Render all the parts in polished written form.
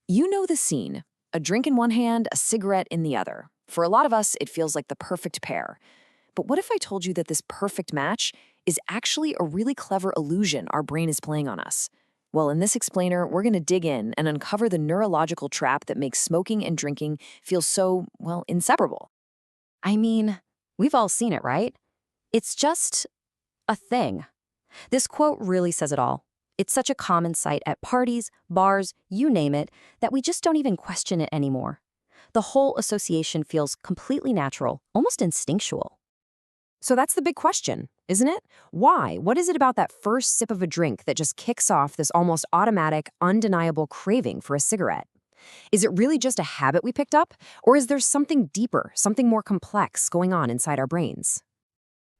You know the scene, a drink in one hand, a cigarette in the other. For a lot of us, it feels like the perfect pair. But what if I told you that this perfect match is actually a really clever illusion our brain is playing on us? Well, in this explainer, we're going to dig in and uncover the neurological trap that makes smoking and drinking feel so, well, inseparable. I mean, we've all seen it, right? It's just a thing. This quote really says it all. It's such a common sight at parties, bars, you name it, that we just don't even question it anymore. The whole association feels completely natural, almost instinctual. So that's the big question, isn't it? Why? What is it about that first sip of a drink that just kicks off this almost automatic, undeniable craving for a cigarette? Is it really just a habit we picked up? Or is there something deeper, something more complex going on inside our brains?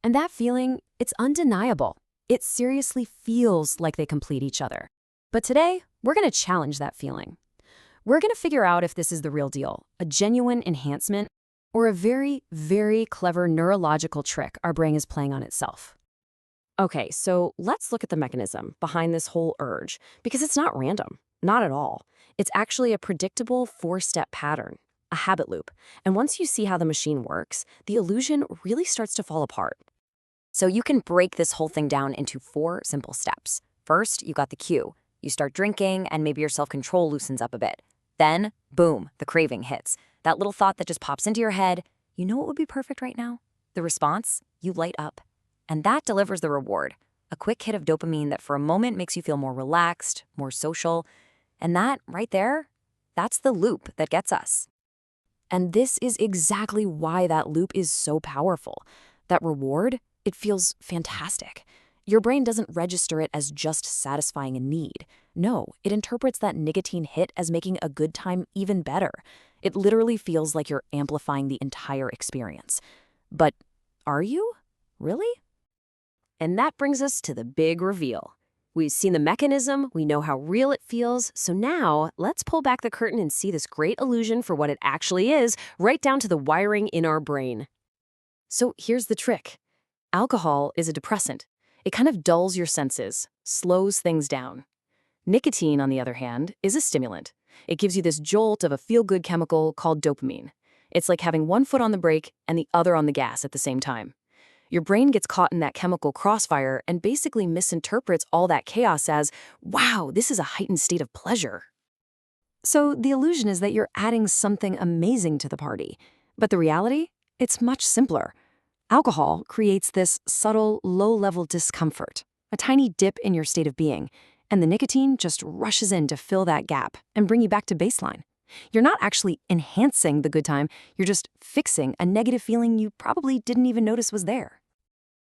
And that feeling, it's undeniable. It seriously feels like they complete each other. But today, we're going to challenge that feeling. We're going to figure out if this is the real deal, a genuine enhancement, or a very, very clever neurological trick our brain is playing on itself. Okay, so let's look at the mechanism behind this whole urge, because it's not random, not at all. It's actually a predictable four-step pattern, a habit loop. And once you see how the machine works, the illusion really starts to fall apart. So you can break this whole thing down into four simple steps. First, you got the cue. You start drinking, and maybe your self-control loosens up a bit. Then, boom, the craving hits. That little thought that just pops into your head, you know what would be perfect right now? The response, you light up. And that delivers the reward, a quick hit of dopamine that for a moment makes you feel more relaxed, more social. And that, right there, that's the loop that gets us. And this is exactly why that loop is so powerful. That reward, it feels fantastic. Your brain doesn't register it as just satisfying a need. No, it interprets that nicotine hit as making a good time even better. It literally feels like you're amplifying the entire experience. But are you? Really? And that brings us to the big reveal. We've seen the mechanism, we know how real it feels, so now let's pull back the curtain and see this great illusion for what it actually is, right down to the wiring in our brain. So here's the trick. Alcohol is a depressant. It kind of dulls your senses, slows things down. Nicotine, on the other hand, is a stimulant. It gives you this jolt of a feel-good chemical called dopamine. It's like having one foot on the brake and the other on the gas at the same time. Your brain gets caught in that chemical crossfire and basically misinterprets all that chaos as, wow, this is a heightened state of pleasure. So the illusion is that you're adding something amazing to the party. But the reality? It's much simpler. Alcohol creates this subtle, low-level discomfort, a tiny dip in your state of being, and the nicotine just rushes in to fill that gap and bring you back to baseline. You're not actually enhancing the good time, you're just fixing a negative feeling you probably didn't even notice was there.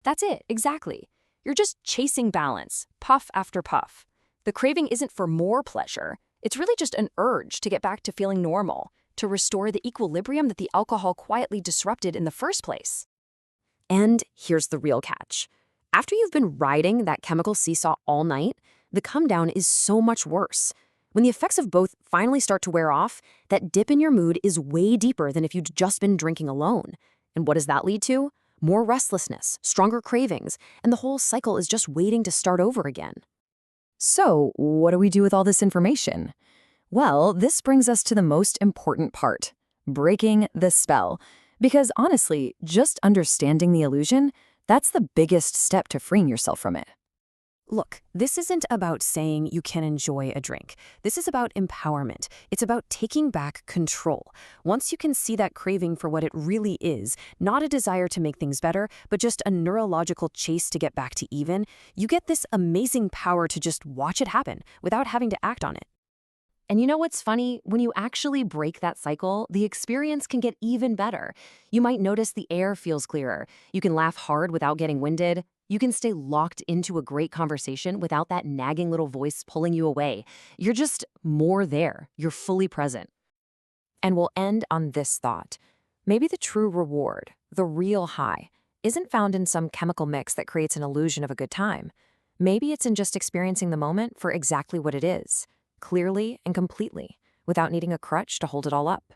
That's it, exactly. You're just chasing balance, puff after puff. The craving isn't for more pleasure. It's really just an urge to get back to feeling normal, to restore the equilibrium that the alcohol quietly disrupted in the first place. And here's the real catch. After you've been riding that chemical seesaw all night, the come down is so much worse. When the effects of both finally start to wear off, that dip in your mood is way deeper than if you'd just been drinking alone. And what does that lead to? More restlessness, stronger cravings, and the whole cycle is just waiting to start over again. So, what do we do with all this information? Well, this brings us to the most important part, breaking the spell. Because honestly, just understanding the illusion, that's the biggest step to freeing yourself from it. Look, this isn't about saying you can enjoy a drink. This is about empowerment. It's about taking back control. Once you can see that craving for what it really is, not a desire to make things better, but just a neurological chase to get back to even, you get this amazing power to just watch it happen without having to act on it. And you know what's funny? When you actually break that cycle, the experience can get even better. You might notice the air feels clearer. You can laugh hard without getting winded. You can stay locked into a great conversation without that nagging little voice pulling you away. You're just more there. You're fully present. And we'll end on this thought. Maybe the true reward, the real high, isn't found in some chemical mix that creates an illusion of a good time. Maybe it's in just experiencing the moment for exactly what it is, clearly and completely, without needing a crutch to hold it all up.